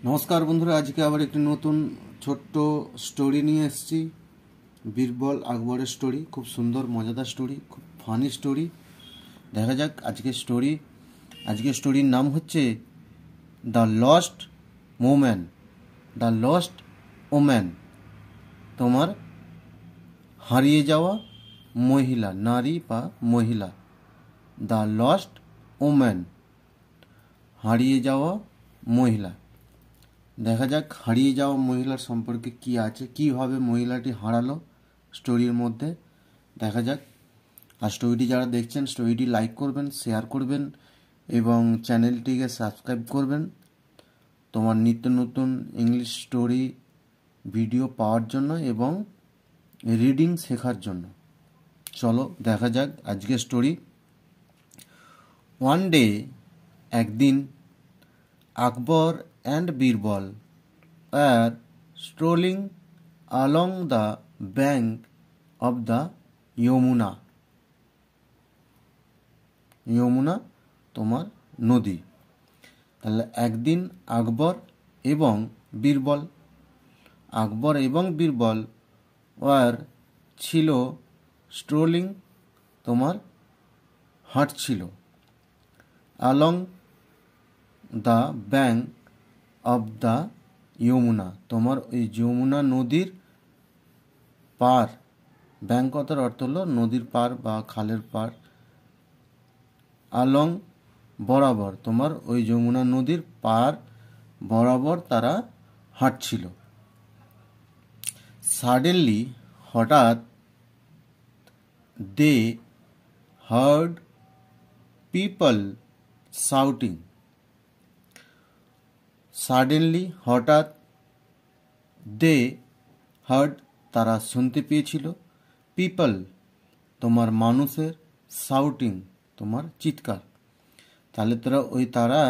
নমস্কার বন্ধুরা, আজকে আবার একটি নতুন ছোট্ট স্টোরি নিয়ে এসেছি। বীরবল আকবরের স্টোরি, খুব সুন্দর মজাদার স্টোরি, খুব ফানি স্টোরি। দেখা যাক আজকের স্টোরির নাম হচ্ছে the lost woman. The lost woman, তোমার হারিয়ে যাওয়া মহিলা, নারী বা মহিলা। দ্য লস্ট ওম্যান, হারিয়ে যাওয়া মহিলা। দেখা যাক হারিয়ে যাওয়া মহিলার সম্পর্কে কি আছে, কিভাবে মহিলাটি হারালো স্টোরির মধ্যে। দেখা যাক। আর স্টোরিটি যারা দেখছেন, স্টোরিটি লাইক করবেন, শেয়ার করবেন এবং চ্যানেলটিকে সাবস্ক্রাইব করবেন তোমার নিত্য নতুন ইংলিশ স্টোরি ভিডিও পাওয়ার জন্য এবং রিডিং শেখার জন্য। চলো দেখা যাক আজকের স্টোরি। ওয়ান ডে, একদিন, আকবর and Birbal were strolling along the bank of the Yamuna. Jamuna তোমার নদী। তাহলে একদিন আকবর এবং বীরবল ওয়ার ছিল স্ট্রোলিং, তোমার হাঁটছিল, along the bank of the Yamuna, তোমার ওই যমুনা নদীর পার। ব্যাংক কথার অর্থ হলো নদীর পার বা খালের পার। আলং, বরাবর, তোমার ওই যমুনা নদীর পার বরাবর তারা হাঁটছিল। সাডেনলি, হঠাৎ, দে হার্ড পিপল শাউটিং। সাডেনলি, হঠাৎ, দে হার্ড, তারা শুনতে পেয়েছিল, পিপল, তোমার মানুষের, শাউটিং, তোমার চিৎকার। তাহলে তারা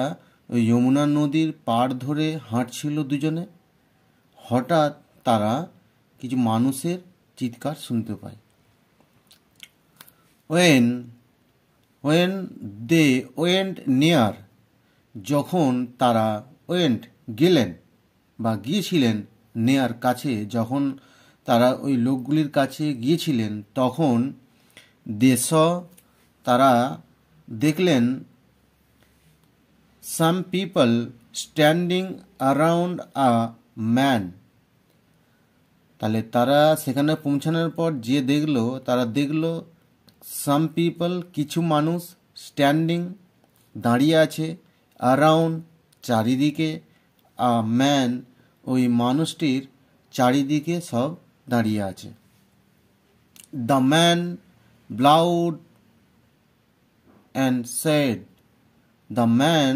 ওই যমুনা নদীর পাড় ধরে হাঁটছিল দুজনে। হঠাৎ তারা কিছু মানুষের চিৎকার শুনতে পায়। ওয়েন দে ওয়েন্ট নিয়ার, যখন তারা গেলেন বা গিয়েছিলেন, নেয়ার কাছে, যখন তারা ওই লোকগুলির কাছে গিয়েছিলেন, তখন তারা দেখলেন some people standing around a man. তাহলে তারা সেখানে পৌঁছানোর পর তারা দেখলো সাম পিপল, কিছু মানুষ, স্ট্যান্ডিং, দাঁড়িয়ে আছে, অ্যারাউন্ড, চারিদিকে, আ ম্যান, ওই মানুষটির চারিদিকে সব দাঁড়িয়ে আছে। The man bowed and said, the man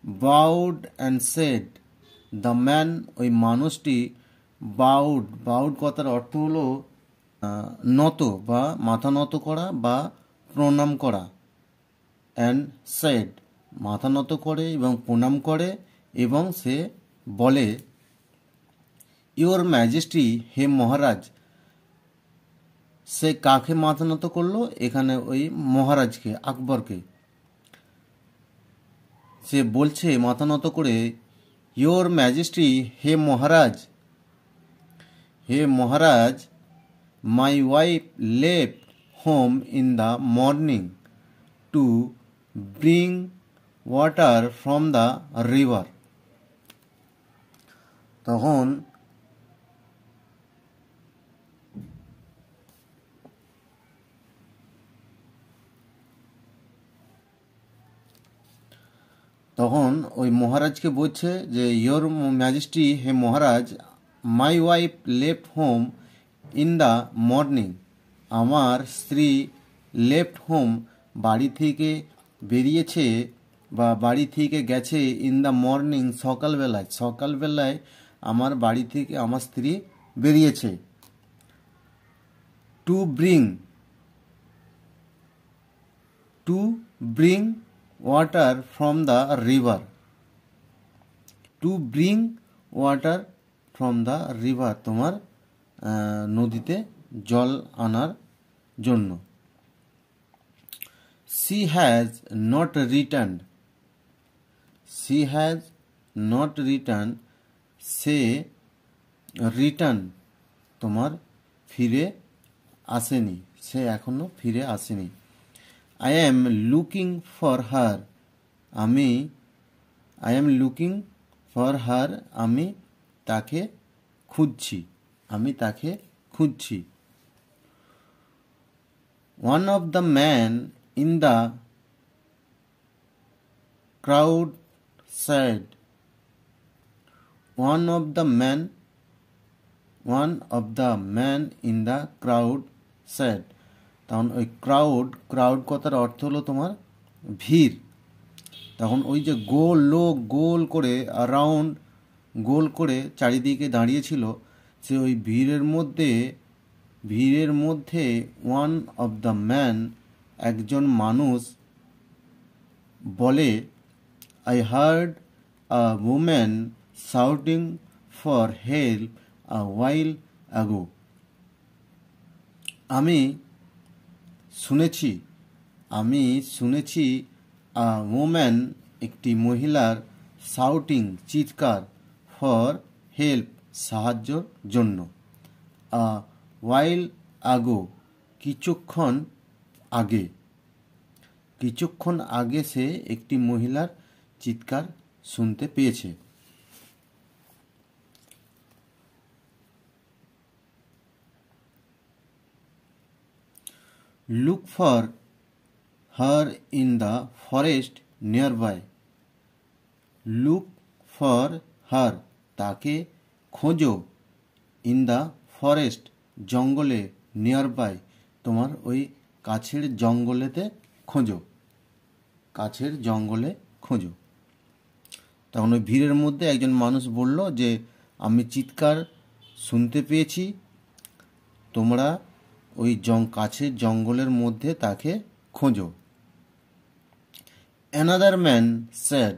bowed and said, the man, ওই মানুষটি, বাউড কথার অর্থ হলো নত বা মাথা নত করা বা প্রণাম করা। অ্যান্ড সেড, মাথা নত করে এবং প্রণাম করে, এবং সে বলে, ইওর ম্যাজেস্টি, হে মহারাজ। সে কাকে মাথা নত করলো? এখানে ওই মহারাজকে, আকবরকে। সে বলছে মাথা নত করে, ইওর ম্যাজেস্টি, হে মহারাজ, my wife left home in the morning to bring water from the river. তখন ওই মহারাজকে বলছে যে, ইয়োর ম্যাজেস্টি, হে মহারাজ, my wife left home in the morning, আমার স্ত্রী লেফট হোম, বাড়ি থেকে বেরিয়েছে বা বাড়ি থেকে গেছে, ইন দ্য মর্নিং, সকালবেলায় আমার বাড়ি থেকে আমার স্ত্রী বেরিয়েছে। Two bring water from the river, two bring water from the river, তোমার নদীতে জল আনার জন্য। She has not returned. She has not return, সে রিটার্ন তোমার ফিরে আসেনি, সে এখনো ফিরে আসেনি। I am looking for her, আমি I am looking for her, আমি তাকে খুঁজছি, আমি তাকে খুঁজছি। One of the man in the crowd said, one of the man in the crowd said, তখন ওই ক্রাউড কথার অর্থ হলো তোমার ভিড়। তখন ওই যে গোল লোক গোল করে অ্যারাউন্ড গোল করে চারিদিকে দাঁড়িয়েছিল, সে ওই ভিড়ের মধ্যে ওয়ান অফ দ্য ম্যান, একজন মানুষ বলে, I heard a woman shouting for help a while ago. আমি শুনেছি a woman, একটি মহিলার শাউটিং, চিৎকার, ফর হেল্প, সাহায্যর জন্য, a while ago, কিছুক্ষণ আগে সে একটি মহিলার চিৎকার শুনতে পেয়েছে। Look for her in the forest nearby, look for her, তাকে খোঁজো, ইন দ্য ফরেস্ট, জঙ্গলে, নিয়ার বাই, তোমার ওই কাছের জঙ্গলেতে খোঁজো, কাছের জঙ্গলে খোঁজো। তখন ওই ভিড়ের মধ্যে একজন মানুষ বলল যে আমি চিৎকার শুনতে পেয়েছি, তোমরা ওই কাছের জঙ্গলের মধ্যে তাকে খোঁজো। অ্যানাদার ম্যান স্যাড,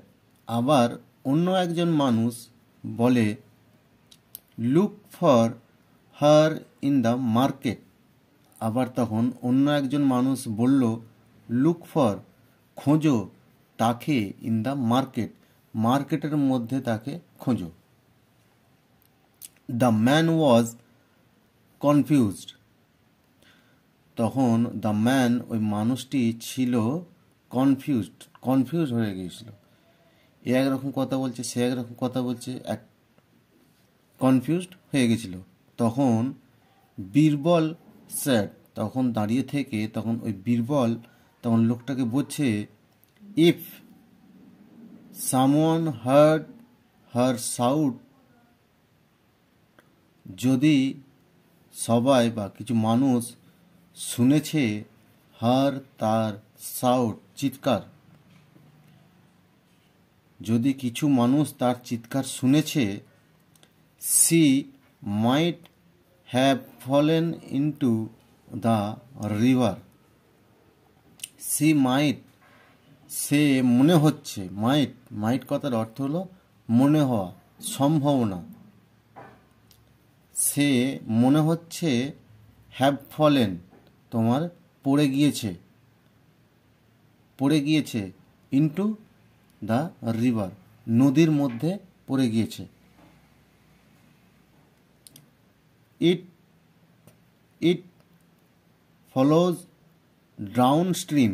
আবার অন্য একজন মানুষ বলে, look for her in the market, আবার তখন অন্য একজন মানুষ বলল, লুক ফর, খোঁজো তাকে, ইন দ্য মার্কেট, মার্কেটের মধ্যে তাকে খোঁজো। দ্য ম্যান ওয়াজ কনফিউজড, তখন দ্য ম্যান, ওই মানুষটি ছিল কনফিউজ হয়ে গিয়েছিল। এ একরকম কথা বলছে, সে একরকম কথা বলছে, কনফিউজড হয়ে গেছিল। তখন বীরবল স্যাড, তখন দাঁড়িয়ে থেকে তখন ওই বীরবল তখন লোকটাকে বলছে, ইফ সামওয়ান হার্ড হার সাউট, যদি সবাই বা কিছু মানুষ শুনেছে হার, তার সাউট, চিৎকার, যদি কিছু মানুষ তার চিৎকার শুনেছে, she might have fallen into the river, she might, সে মনে হচ্ছে, মাইট কথার অর্থ হলো মনে হওয়া, সম্ভাবনা, সে মনে হচ্ছে হ্যাভ ফলেন, তোমার পড়ে গিয়েছে ইনটু দ্য রিভার, নদীর মধ্যে পড়ে গিয়েছে। ইট ফলোজ ডাউন স্ট্রিম,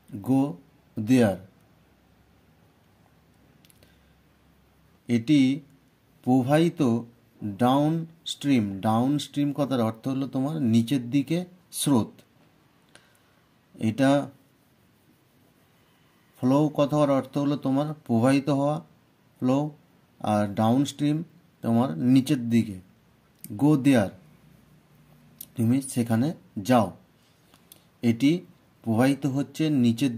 গো দেয়ার, এটি প্রবাহিত ডাউন স্ট্রিম কথার অর্থ হলো তোমার নিচের দিকে স্রোত, এটা ফ্লো কথার অর্থ হলো তোমার প্রবাহিত হওয়া, ফ্লো, আর ডাউন স্ট্রিম তোমার নিচের দিকে, গো দেয়ার, তুমি সেখানে যাও। এটি প্রবাহিত হচ্ছে নিচের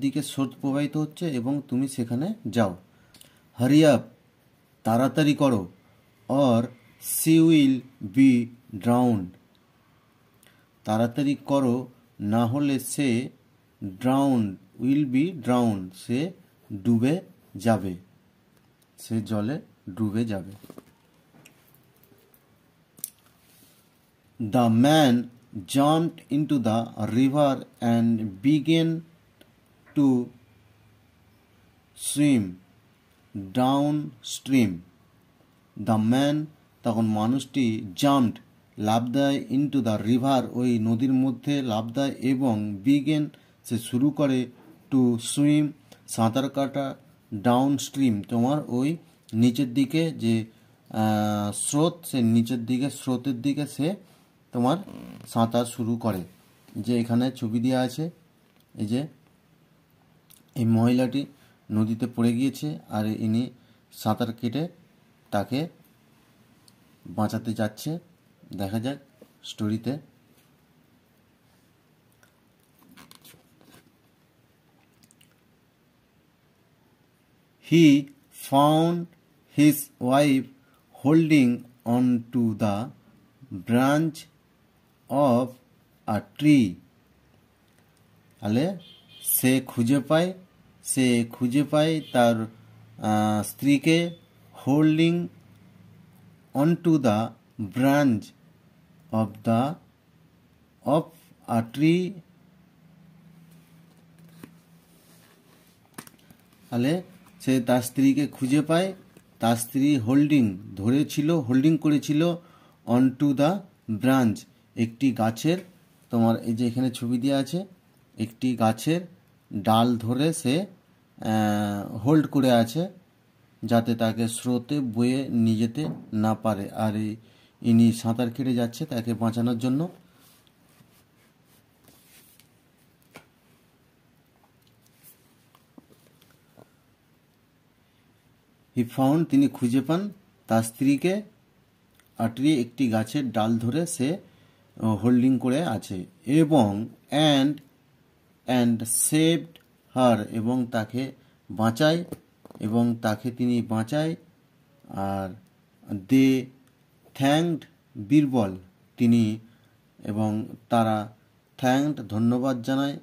দিকে স্রোত প্রবাহিত হচ্ছে এবং তুমি সেখানে যাও। হারি আপ, তাড়াতাড়ি করো, or she will be drowned, তাড়াতাড়ি করো না হলে সে উইল বি ড্রাউন্ড, সে ডুবে যাবে, সে জলে ডুবে যাবে। The man jumped into the river and began to swim down stream. The man, তখন মানুষটি জাম্পড, লাফ দেয়, ইনটু দ্য রিভার, ওই নদীর মধ্যে লাফ দেয়, এবং বিগেন, সে শুরু করে, টু সুইম, সাঁতার কাটা, ডাউন স্ট্রিম, তোমার ওই নিচের দিকে যে স্রোত, সে নিচের দিকে স্রোতের দিকে সে তোমার সাঁতার শুরু করে। যে এখানে ছবি দেওয়া আছে, এই যে এই মহিলাটি নদীতে পড়ে গিয়েছে, আর ইনি সাঁতার কেটে তাকে বাঁচাতে যাচ্ছে। দেখা যাক স্টোরিতে। He found his wife holding on to the branch of a tree. তাহলে সে খুঁজে পায় তার স্ত্রীকে, holding on to the branch of a tree. তাহলে সে তার স্ত্রীকে খুঁজে পায়, তার স্ত্রী হোল্ডিং করেছিল অন টু দ্য ব্রাঞ্চ, একটি গাছের, তোমার এই যে এখানে ছবি দেওয়া আছে, একটি গাছের ডাল ধরে সে হোল্ড করে আছে, যাতে তাকে স্রোতে বয়ে নিয়ে যেতে না পারে। আর ইনি সাঁতার কেটে যাচ্ছে তাকে বাঁচানোর জন্য। হি ফাউন্ড, তিনি খুঁজে পান তার স্ত্রীকে, আটরি, একটি গাছের ডাল ধরে সে হোল্ডিং করে আছে, এবং অ্যান্ড সেভড হার, এবং তাকে বাঁচায়, তিনি বাঁচায়। আর দে থ্যাঙ্কড বীরবল, এবং তারা থ্যাঙ্কড, ধন্যবাদ জানায়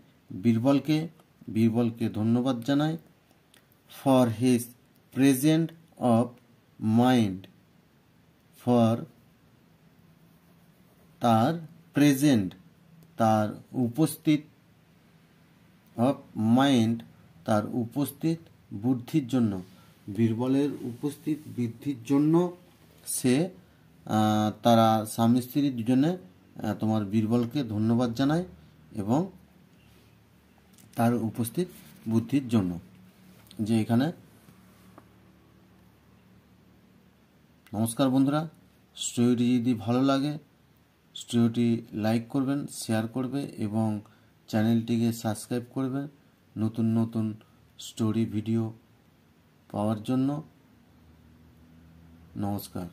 বীরবলকে ধন্যবাদ জানায়, for his present of mind, for তার প্রেজেন্ট, তার উপস্থিত, অফ মাইন্ড, তার উপস্থিত বুদ্ধির জন্য, বীরবলের উপস্থিত বুদ্ধির জন্য সে তারা স্বামী স্ত্রী দুজনে তোমার বীরবলকে ধন্যবাদ জানায়, এবং তার উপস্থিত বুদ্ধির জন্য। যে এখানে নমস্কার বন্ধুরা, স্টোরিটি যদি ভালো লাগে স্টোরিটি লাইক করবেন, শেয়ার করবে, এবং চ্যানেলটিকে সাবস্ক্রাইব করবেন নতুন স্টোরি ভিডিও পাওয়ার জন্য। নমস্কার।